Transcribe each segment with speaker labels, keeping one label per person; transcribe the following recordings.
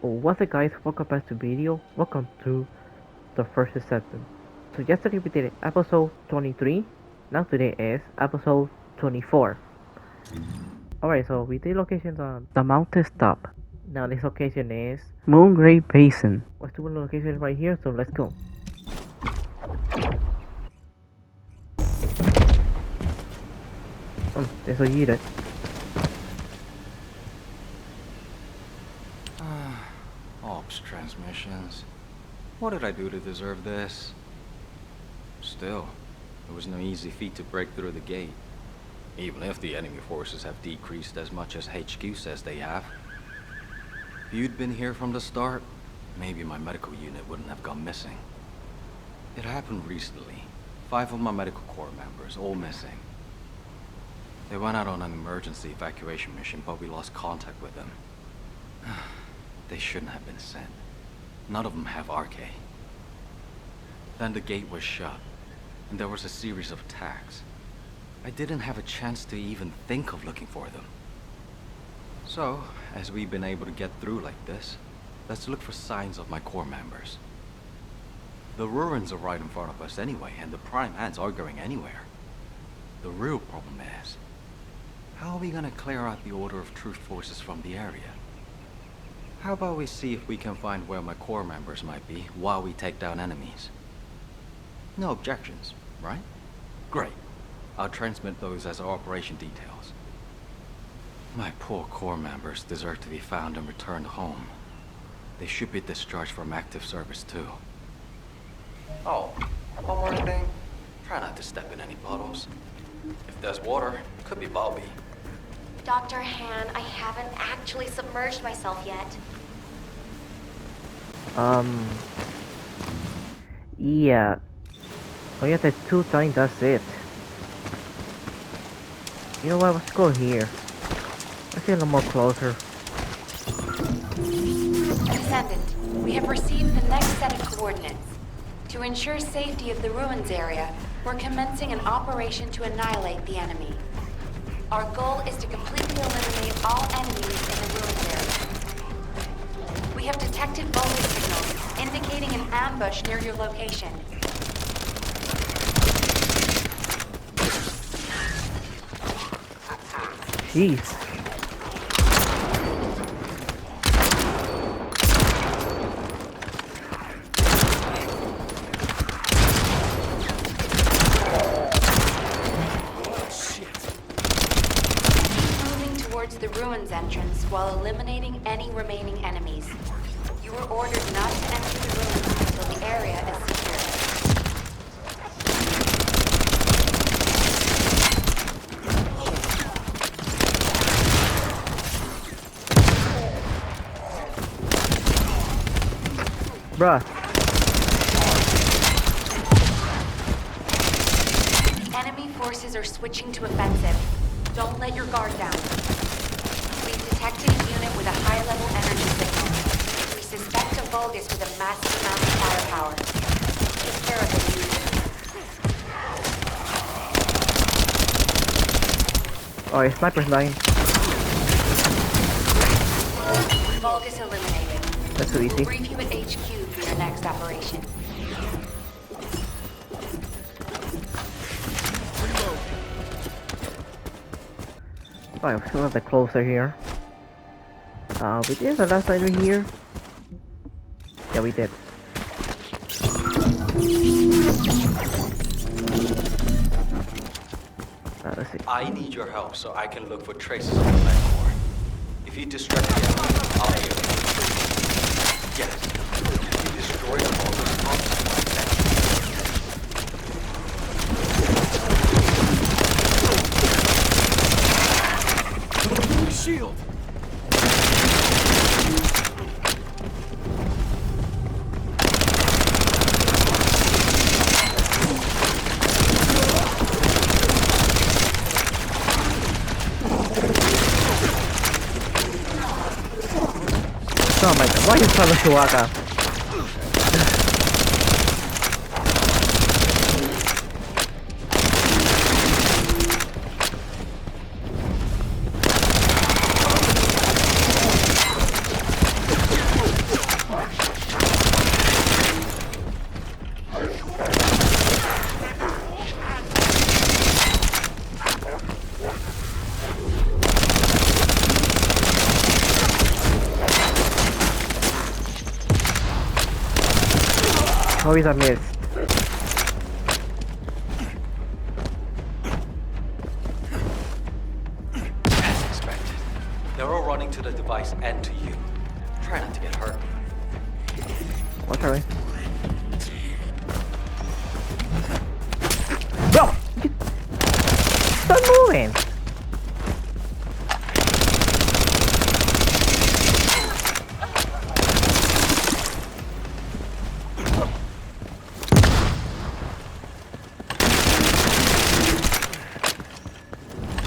Speaker 1: What's up guys, welcome back to video, welcome to the First Descendant. So yesterday we did episode 23, now today is episode 24. Alright, so we did locations on the mountain top. Now this location is Moongrave Basin. Let's do one location right here, so let's go. There's a unit.
Speaker 2: Ops transmissions. What did I do to deserve this? Still, it was no easy feat to break through the gate. Even if the enemy forces have decreased as much as HQ says they have. If you'd been here from the start, maybe my medical unit wouldn't have gone missing. It happened recently. 5 of my medical corps members, all missing. They went out on an emergency evacuation mission, but we lost contact with them. They shouldn't have been sent. None of them have RK. Then the gate was shut, and there was a series of attacks. I didn't have a chance to even think of looking for them. So, as we've been able to get through like this, let's look for signs of my corps members. The ruins are right in front of us anyway, and the prime ants aren't going anywhere. The real problem is, how are we gonna clear out the Order of Truth forces from the area? How about we see if we can find where my corps members might be while we take down enemies? No objections, right? Great. I'll transmit those as our operation details. My poor corps members deserve to be found and returned home. They should be discharged from active service too. Oh, one more thing. Try not to step in any puddles. If there's water, it could be Bobby.
Speaker 3: Dr. Han, I haven't actually submerged myself yet.
Speaker 1: Yeah. Oh yeah, that's 2 times, that's it. You know what, let's go here. Let's get a little more closer.
Speaker 4: Descendant, we have received the next set of coordinates. To ensure safety of the ruins area, we're commencing an operation to annihilate the enemy. Our goal is to completely eliminate all enemies in the ruins area. We have detected voltage signals indicating an ambush near your location.
Speaker 1: Jeez.
Speaker 4: The ruins entrance while eliminating any remaining enemies. You were ordered not to enter the ruins until the area is secure.
Speaker 1: Bruh.
Speaker 4: Enemy forces are switching to offensive. Don't let your guard down. We've detected a unit with a high-level energy signal. We suspect a Vulgus with a massive amount of firepower. Take care of it,
Speaker 1: Oh, a sniper's dying.
Speaker 4: Vulgus eliminated.
Speaker 1: That's so easy.
Speaker 4: We'll brief you at HQ for your next operation.
Speaker 1: Alright, let's go a bit closer here. We did the last time we here. Yeah, we did. Let's see.
Speaker 2: I need your help so I can look for traces of the med core. If you distract the enemy, I'll be able to retrieve. Yes. If you destroy the Vulgus ops, shield!
Speaker 1: Oh my god, why is Palo Shuaka? Always a miss.
Speaker 2: As expected. They're all running to the device and to you. Try not to get hurt.
Speaker 1: What's her way? Bro! Stop moving!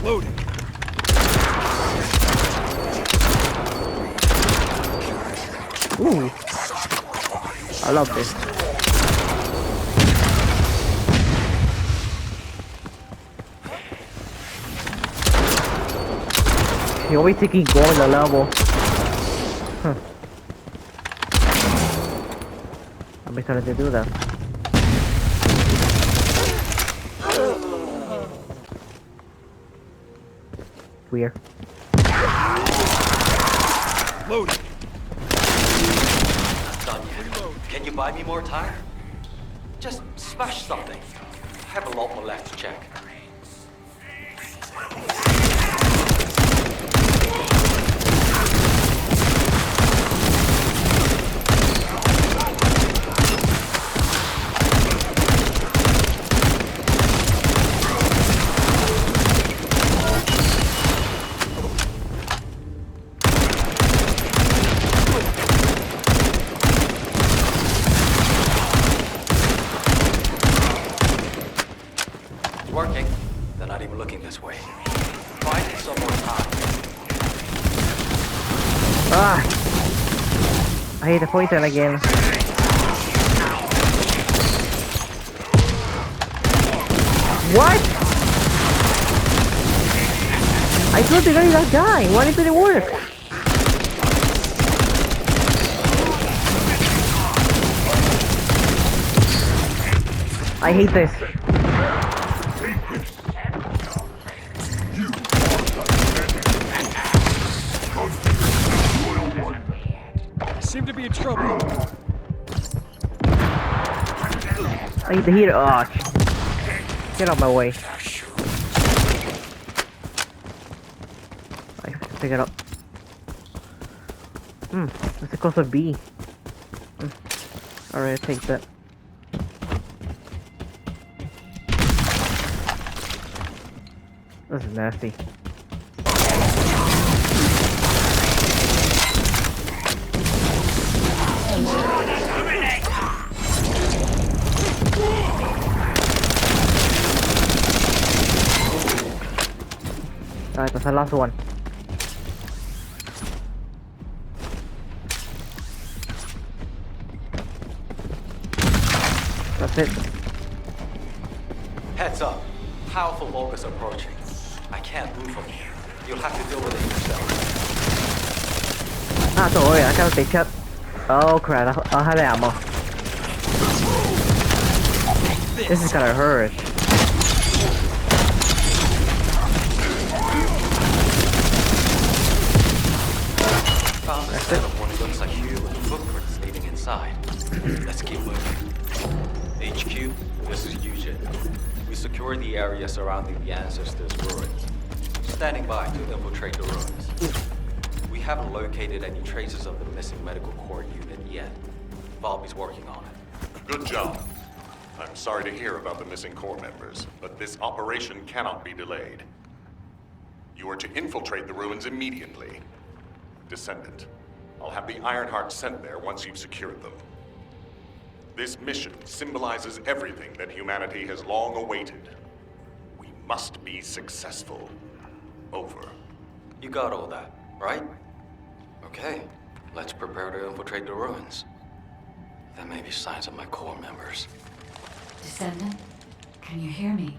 Speaker 5: Loading.
Speaker 1: Ooh. I love this. He always taking goal in the level. Huh. I'm starting to do that. Weird.
Speaker 5: Loading.
Speaker 2: Not done yet. Can you buy me more time? Just smash something. I have a lot more left to check. Working. They're not even looking this way. Find it some more time.
Speaker 1: Ah! I hate the poison again. What? I thought the guy was dying. Why didn't it work? I hate this.
Speaker 5: Seem to be in trouble.
Speaker 1: I hate the heater. Oh, get out of my way. I have to pick it up. It's a cost of B. Alright, take that. This is nasty. Alright, that's the last one. That's it.
Speaker 2: Heads up. Powerful locust approaching. I can't move from here. You'll have to deal with it yourself.
Speaker 1: Ah, don't worry, I got a big cut. Oh crap, I'll have ammo. This is gonna hurt.
Speaker 2: Found a set of what looks like human footprints leading inside. Let's keep moving. HQ, this is Eugene. We secured the area surrounding the ancestors' ruins. Standing by to infiltrate the ruins. We haven't located any traces of the missing medical corps unit yet. Bobby's working on it.
Speaker 6: Good job. I'm sorry to hear about the missing corps members, but this operation cannot be delayed. You are to infiltrate the ruins immediately. Descendant, I'll have the Ironheart sent there once you've secured them. This mission symbolizes everything that humanity has long awaited. We must be successful. Over.
Speaker 2: You got all that, right? Okay, let's prepare to infiltrate the ruins. There may be signs of my corps members.
Speaker 4: Descendant, can you hear me?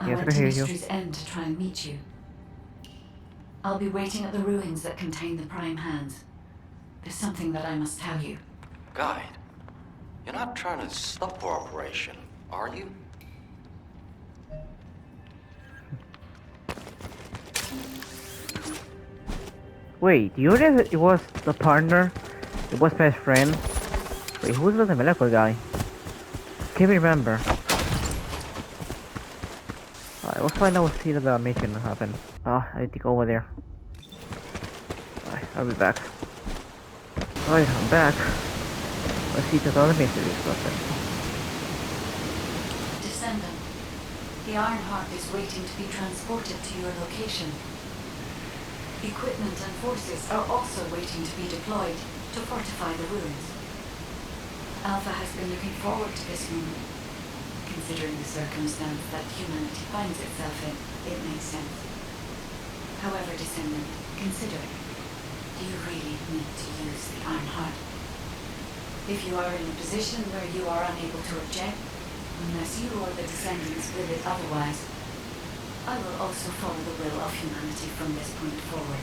Speaker 4: I
Speaker 1: Yes,
Speaker 4: went
Speaker 1: I
Speaker 4: to
Speaker 1: hear you.
Speaker 4: Mystery's End to try and meet you. I'll be waiting at the ruins that contain the Prime Hands. There's something that I must tell you.
Speaker 2: Guide, you're not trying to stop our operation, are you?
Speaker 1: Wait, you know it was the partner? It was best friend? Wait, who's the medical guy? Can't remember. Alright, let's find out what see the mission happen. I need to go over there. Alright, I'll be back. Alright, I'm back. Let's see the other mission is something.
Speaker 4: Descendant, the Ironheart is waiting to be transported to your location. Equipment and forces are also waiting to be deployed to fortify the ruins. Alpha has been looking forward to this moment. Considering the circumstance that humanity finds itself in, it makes sense. However, Descendant, consider it. Do you really need to use the Ironheart? If you are in a position where you are unable to object, unless you or the Descendants will it otherwise, I will also follow the will of humanity from this point forward.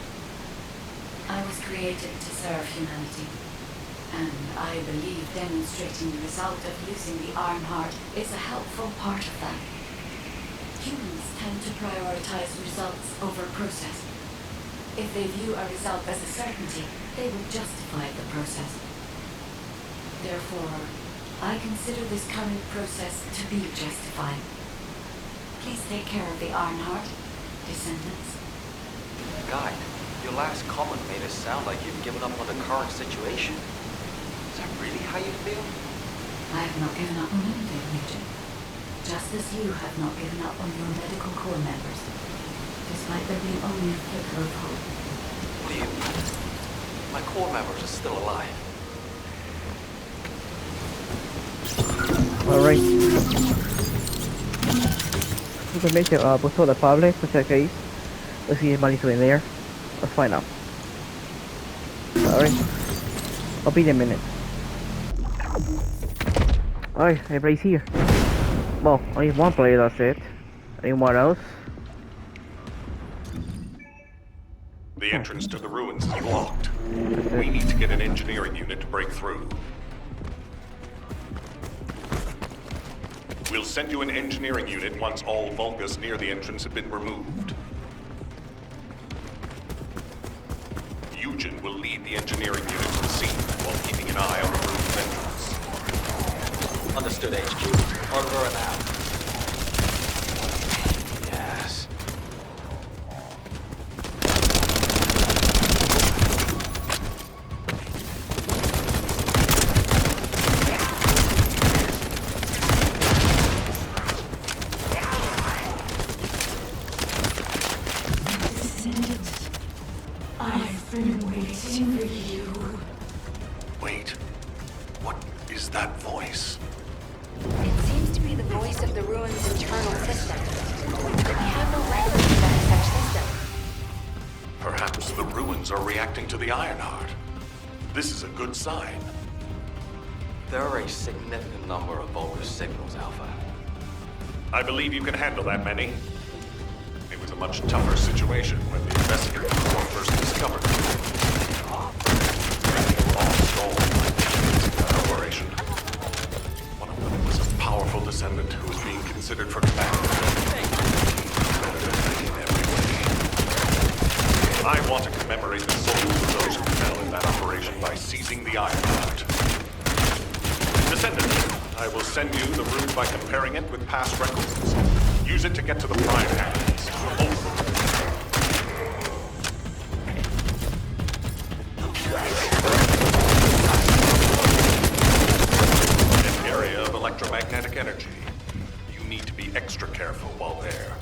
Speaker 4: I was created to serve humanity, and I believe demonstrating the result of using the Ironheart is a helpful part of that. Humans tend to prioritize results over process. If they view a result as a certainty, they will justify the process. Therefore, I consider this current process to be justified. Please take care of the Ironheart, Descendants.
Speaker 2: Guide, your last comment made it sound like you've given up on the current situation. Is that really how you feel?
Speaker 4: I have not given up on anything, Nugent. Just as you have not given up on your medical corps members, despite there being only a flicker of hope.
Speaker 2: What do you mean? My corps members are still alive.
Speaker 1: Alright. Information before the public, such a case. Let's see if money's in there. Let's find out. Alright. I'll be there in a minute. Alright, everybody's here. Well, only one player, that's it. Anyone else?
Speaker 6: The entrance to the ruins is blocked. We need to get an engineering unit to break through. We'll send you an engineering unit once all Vulkas near the entrance have been removed. Eugen will lead the engineering unit to the scene while keeping an eye on the ruins entrance.
Speaker 2: Understood, HQ. Over and out. Yes.
Speaker 4: I've been waiting for you.
Speaker 6: Wait, what is that voice?
Speaker 3: It seems to be the voice of the ruins' internal system. We have no record of any such system.
Speaker 6: Perhaps the ruins are reacting to the Ironheart. This is a good sign.
Speaker 2: There are a significant number of Vulkas signals, Alpha.
Speaker 6: I believe you can handle that many. It was a much tougher situation when the investigators were first discovered. They were all stalled by machines in that operation. One of them was a powerful descendant who was being considered for command. Better than me in every way. I want to commemorate the souls of those who fell in that operation by seizing the Ironheart. Descendant, I will send you the route by comparing it with past records. Use it to get to the prime hands. An area of electromagnetic energy. You need to be extra careful while there.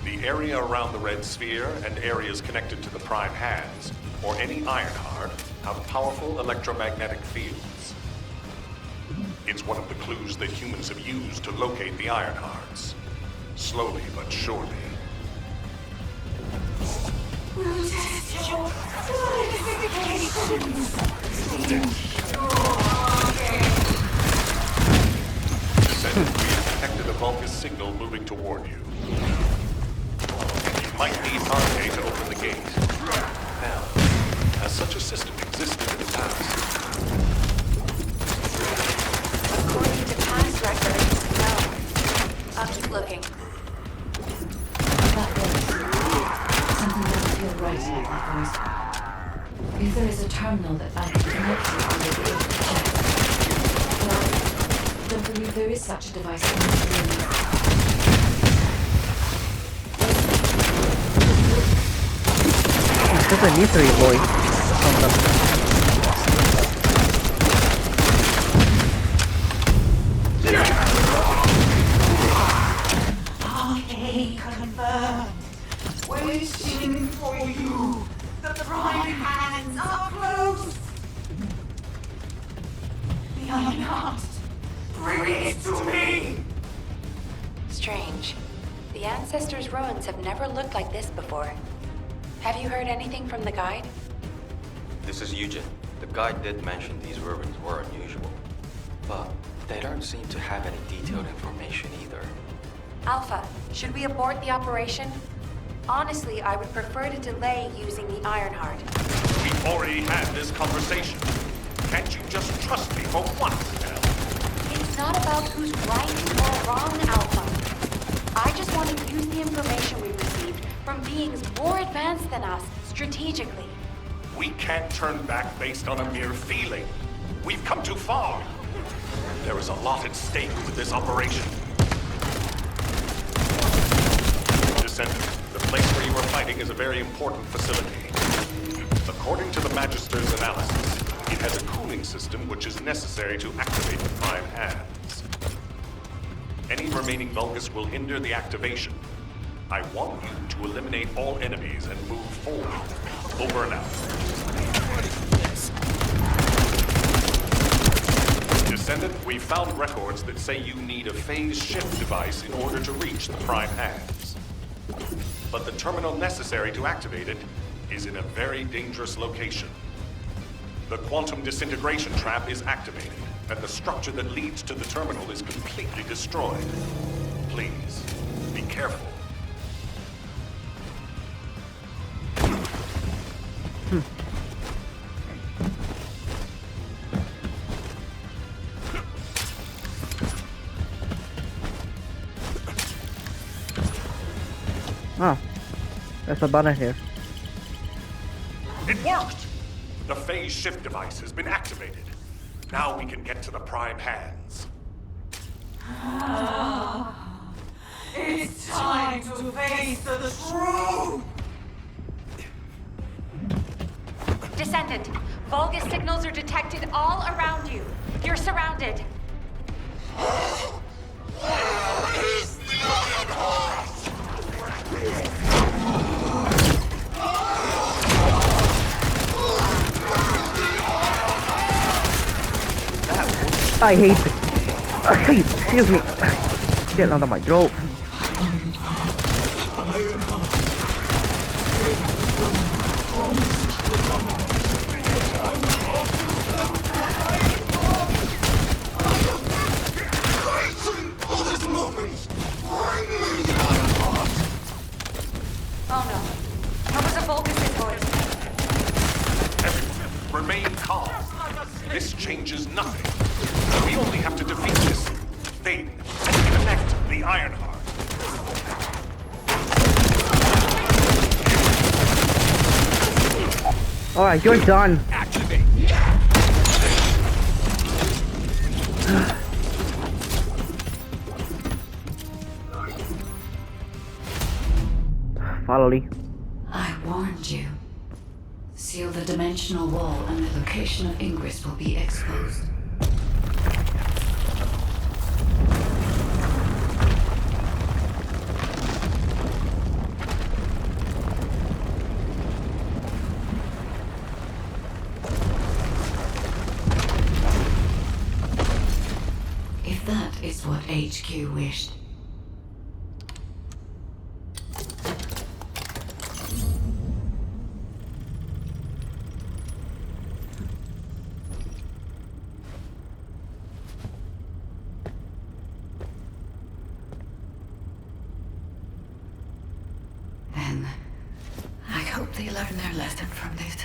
Speaker 6: The area around the red sphere and areas connected to the prime hands, or any Ironheart, have powerful electromagnetic fields. It's one of the clues that humans have used to locate the Ironhearts. Slowly but surely. Descendant, we have detected a Vulkas signal moving toward you. You might need Arcade to open the gate. Now, has such a system existed in the past?
Speaker 3: According to past records, no. I'll keep looking.
Speaker 4: That voice. Something doesn't feel right about that voice. If there is a terminal that I can connect to on the way to check. Well, don't believe there is such a device in this room.
Speaker 1: It's just a mystery voice from the.
Speaker 7: Okay, confirmed. Waiting for you. The prime hands are close. The unharmed. Bring it to me.
Speaker 4: Strange. The Ancestors' ruins have never looked like this before. Have you heard anything from the guide?
Speaker 2: This is Eugen. The guide did mention these ruins were unusual, but they don't seem to have any detailed information either.
Speaker 4: Alpha, should we abort the operation? Honestly, I would prefer to delay using the Ironheart.
Speaker 6: We've already had this conversation. Can't you just trust me for once, Elle?
Speaker 4: It's not about who's right or wrong, Alpha. I just want to use the information we received from beings more advanced than us, strategically.
Speaker 6: We can't turn back based on a mere feeling. We've come too far. There is a lot at stake with this operation. Descendant, the place where you are fighting is a very important facility. According to the Magister's analysis, it has a cooling system which is necessary to activate the Prime Hands. Any remaining Vulgus will hinder the activation. I want you to eliminate all enemies and move forward. Over and out. Descendant, we found records that say you need a phase shift device in order to reach the Prime Hands. But the terminal necessary to activate it is in a very dangerous location. The quantum disintegration trap is activated, and the structure that leads to the terminal is completely destroyed. Please, be careful.
Speaker 1: Oh, there's a button here.
Speaker 6: It worked! The phase shift device has been activated. Now we can get to the Prime Hands.
Speaker 7: It's time to face the truth.
Speaker 4: Descendant, Vulgus signals are detected all around you. You're surrounded.
Speaker 1: I hate it. Excuse me. Get out of my throat.
Speaker 4: Oh no. What was a Vulgus' voice?
Speaker 6: Everyone, remain calm. This changes nothing. We only have to defeat this thing and connect the Ironheart.
Speaker 1: Alright, you're done.
Speaker 5: Activate.
Speaker 1: Finally.
Speaker 8: I warned you. Seal the dimensional wall and the location of Ingress will be exposed. If that is what HQ wished, then I hope they learn their lesson from this.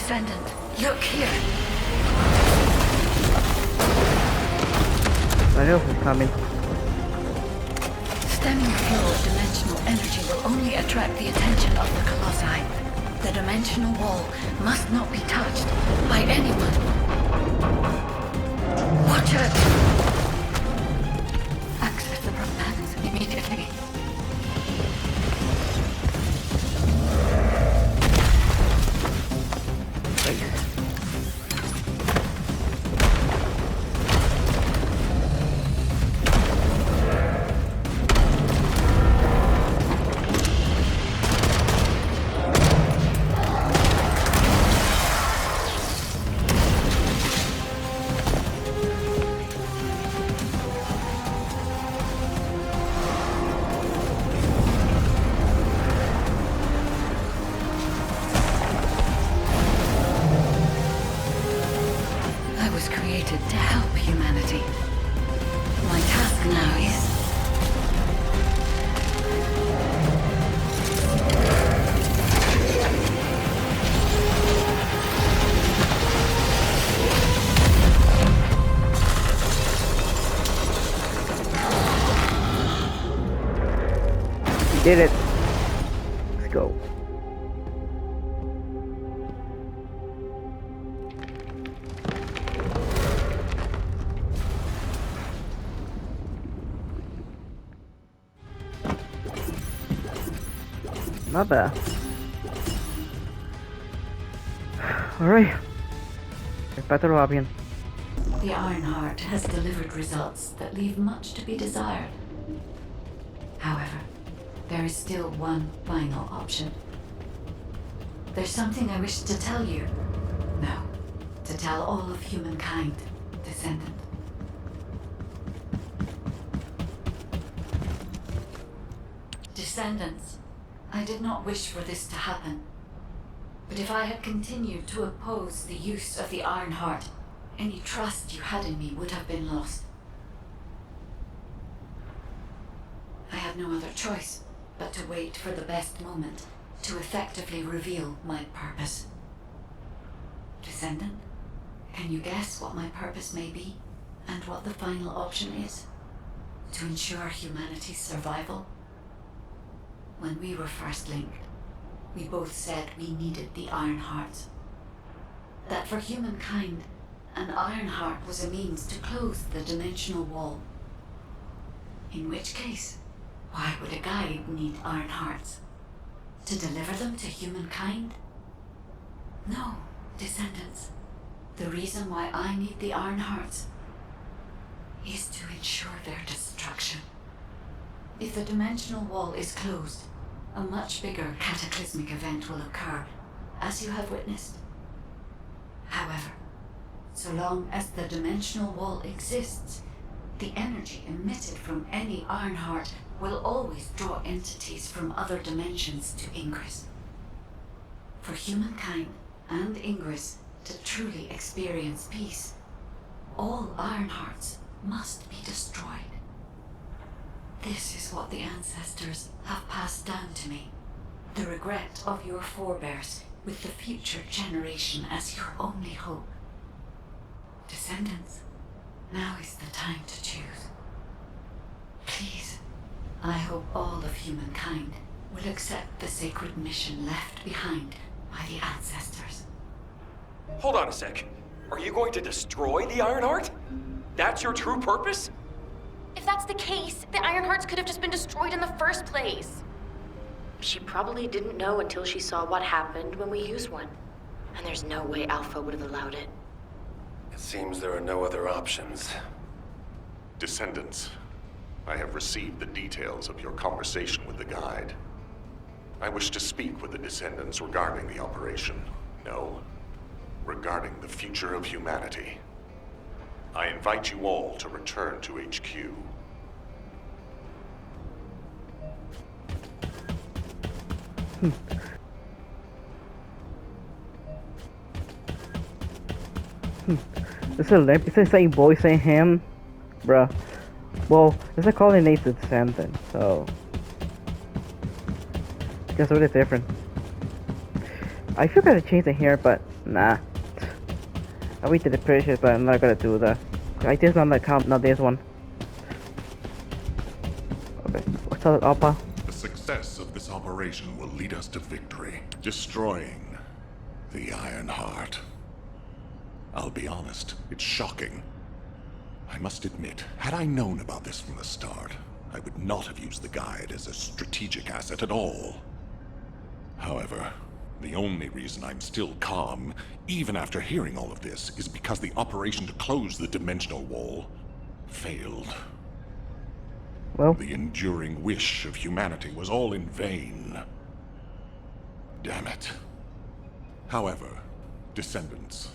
Speaker 8: Descendant, look here.
Speaker 1: I know who's coming.
Speaker 8: Stemming the flow of dimensional energy will only attract the attention of the Colossi. The dimensional wall must not be touched by anyone. Watch it! Access the plans immediately. I was created to help humanity. My task now is...
Speaker 1: We did it. Let's go. Not bad. Alright. Back to Robin.
Speaker 8: The Ironheart has delivered results that leave much to be desired. However, there is still one final option. There's something I wish to tell you. No, to tell all of humankind, Descendant. Descendants, I did not wish for this to happen. But if I had continued to oppose the use of the Ironheart, any trust you had in me would have been lost. I had no other choice but to wait for the best moment to effectively reveal my purpose. Descendant, can you guess what my purpose may be and what the final option is? To ensure humanity's survival? When we were first linked, we both said we needed the Ironhearts. That for humankind, an Ironheart was a means to close the dimensional wall. In which case, why would a guide need Ironhearts? To deliver them to humankind? No, Descendants. The reason why I need the Ironhearts is to ensure their destruction. If the dimensional wall is closed, a much bigger cataclysmic event will occur, as you have witnessed. However, so long as the dimensional wall exists, the energy emitted from any Ironheart will always draw entities from other dimensions to Ingress. For humankind and Ingress to truly experience peace, all Ironhearts must be destroyed. This is what the ancestors have passed down to me. The regret of your forebears with the future generation as your only hope. Descendants, now is the time to choose. Please, I hope all of humankind will accept the sacred mission left behind by the ancestors.
Speaker 5: Hold on a sec. Are you going to destroy the Ironheart? That's your true purpose?
Speaker 4: If that's the case, the Ironhearts could have just been destroyed in the first place. She probably didn't know until she saw what happened when we used one. And there's no way Alpha would have allowed it.
Speaker 9: It seems there are no other options.
Speaker 6: Descendants, I have received the details of your conversation with the guide. I wish to speak with the Descendants regarding the operation. No, regarding the future of humanity. I invite you all to return to HQ.
Speaker 1: This is a it's the same voice saying him, bruh. Well, it's a calling Nate the Descendant, so I guess what is different. I should gotta change it here, but Nah. I went to the precious, but I'm not gonna do that. I just on the account, not this one. Okay, what's up, Alpha?
Speaker 6: The success of this operation will lead us to victory, destroying the Iron Heart. I'll be honest, it's shocking. I must admit, had I known about this from the start, I would not have used the guide as a strategic asset at all. However, the only reason I'm still calm, even after hearing all of this, is because the operation to close the dimensional wall failed.
Speaker 1: Well,
Speaker 6: The enduring wish of humanity was all in vain. Damn it. However, Descendants,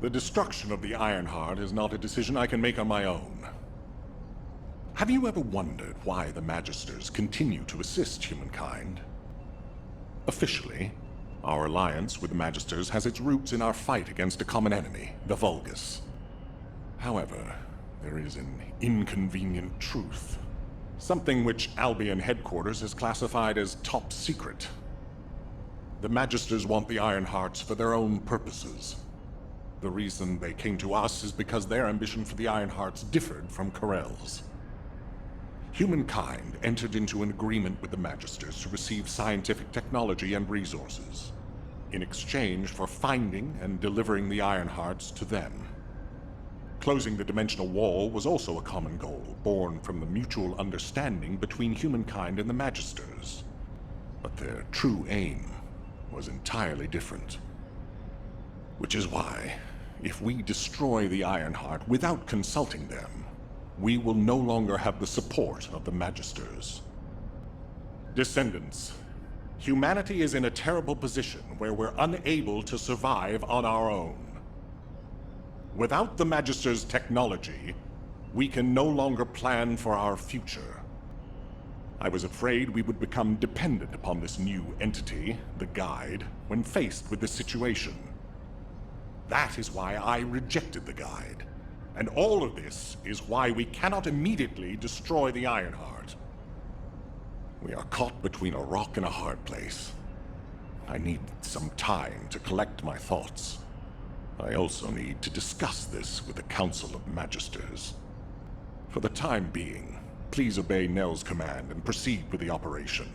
Speaker 6: the destruction of the Ironheart is not a decision I can make on my own. Have you ever wondered why the Magisters continue to assist humankind? Officially, our alliance with the Magisters has its roots in our fight against a common enemy, the Vulgus. However, there is an inconvenient truth. Something which Albion headquarters has classified as top secret. The Magisters want the Ironhearts for their own purposes. The reason they came to us is because their ambition for the Ironhearts differed from Corell's. Humankind entered into an agreement with the Magisters to receive scientific technology and resources, in exchange for finding and delivering the Ironhearts to them. Closing the dimensional wall was also a common goal, born from the mutual understanding between humankind and the Magisters. But their true aim was entirely different. Which is why, if we destroy the Ironheart without consulting them, we will no longer have the support of the Magisters. Descendants, humanity is in a terrible position where we're unable to survive on our own. Without the Magisters' technology, we can no longer plan for our future. I was afraid we would become dependent upon this new entity, the Guide, when faced with this situation. That is why I rejected the Guide. And all of this is why we cannot immediately destroy the Ironheart. We are caught between a rock and a hard place. I need some time to collect my thoughts. I also need to discuss this with the Council of Magisters. For the time being, please obey Nell's command and proceed with the operation.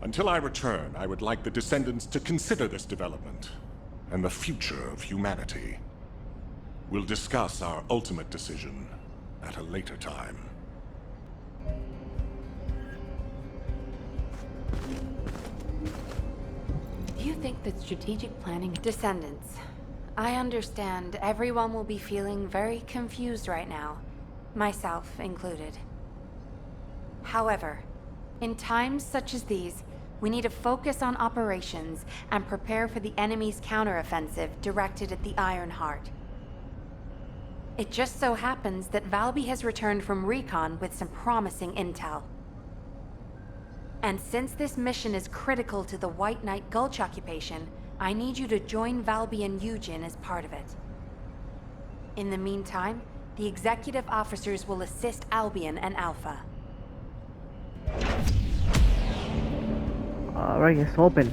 Speaker 6: Until I return, I would like the Descendants to consider this development and the future of humanity. We'll discuss our ultimate decision at a later time.
Speaker 4: Do you think that strategic planning... Descendants, I understand everyone will be feeling very confused right now, myself included. However, in times such as these, we need to focus on operations and prepare for the enemy's counteroffensive directed at the Ironheart. It just so happens that Valby has returned from recon with some promising intel. And since this mission is critical to the White Knight Gulch occupation, I need you to join Valby and Eugen as part of it. In the meantime, the executive officers will assist Albion and Alpha.
Speaker 1: Alright, it's open.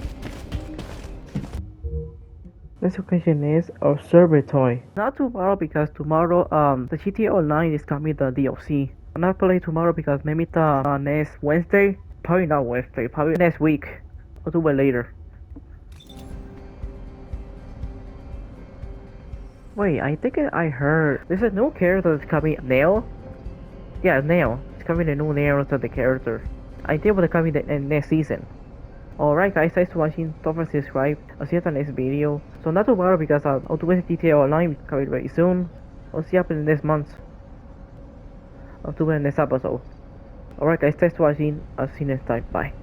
Speaker 1: This occasion is Observatory. Not tomorrow because tomorrow the GTA Online is coming the DLC. I'm not playing tomorrow because maybe the next Wednesday. Probably not Wednesday, probably next week. I'll do it later. Wait, I think I heard there's a new character that's coming. Nail? Yeah, Nail. It's coming a new Nail to the character. I think it's coming in next season. Alright guys, thanks for watching. Don't forget to subscribe. I'll see you in the next video. So not tomorrow because I'll do it GTA Online coming very soon. I'll see you up in the next month. I'll do it in the next episode. Alright guys, thanks for watching. I'll see you next time. Bye.